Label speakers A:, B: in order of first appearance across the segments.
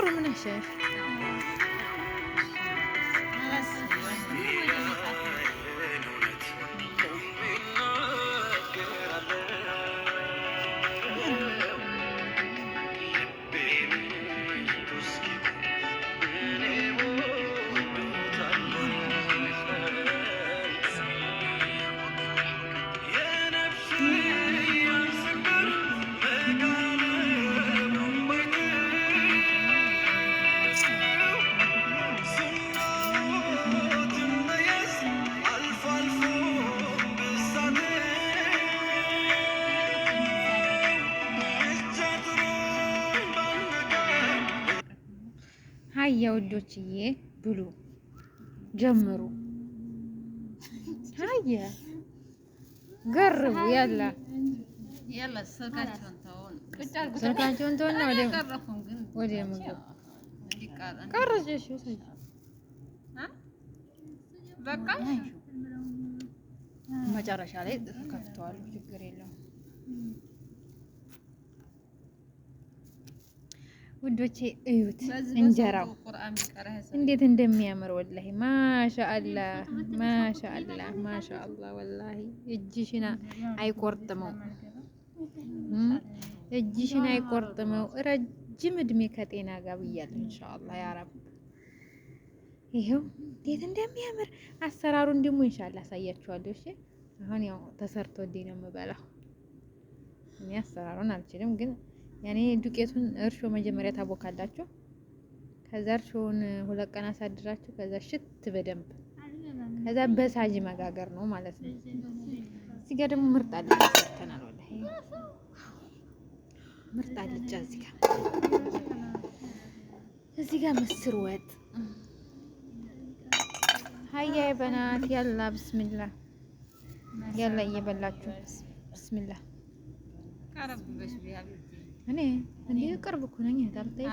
A: مر من الشيخ هيا ودوتشيه بلو جمروا هيا قربوا يلا سلكاتون تون ودي مقب قرج ايش يسوي በቃ መጨረሻ ላይ ከፍተዋል ችግር የለውም ውዶቼ እዩት እንጀራው እንዴት እንደሚያምር ወላሂ ማሻአላህ ማሻአላህ ማሻአላህ ወላሂ እጅሽና አይቆርጥመው ረጅም እድሜ ከጤና ጋር ብያለሁ ኢንሻአላህ ያ ረብ ይሄው እንዴት እንደሚያምር አሰራሩን ደግሞ ኢንሻአላህ አሳያችኋለሁ እሺ አሁን ያው ተሰርቶ ነው የምበላው እኔ አሰራሩን አልችልም ግን ያኔ ዱቄቱን እርሾ መጀመሪያ ታቦካላችሁ ከዛ እርሾውን 2 ቀን አሳድራችሁ ከዛ ሽት በደንብ ከዛ በሳጅ መጋገር ነው ማለት ነው እዚህ ጋር ደግሞ ምርጥ አልጫ ሰርተናል ወላሂ ምርጥ አልጫ እዚህ ጋር ምስር ወጥ هيا يا بنات يلا بسم الله يلا እየበላችሁ بسم الله እኔ ቅርብ እኮ ነኝ ታርተይ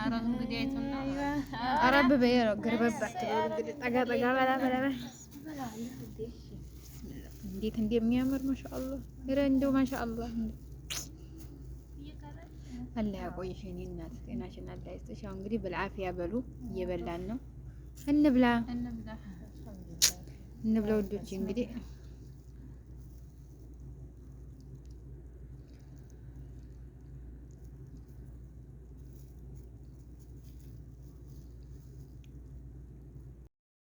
A: አረብ በየው ገርበባት እንግዲህ ጠጋ በላ እንዴት እንደሚያምር ማሻአላህ እንደው ማሻአላህ አላህ ያቆይሽ የኔ እናት ጤናሽን አላህ ይስጥሽ አሁን እንግዲህ بالعافيه በሉ እየበላን ነው እንብላ ውዶች እንግዲህ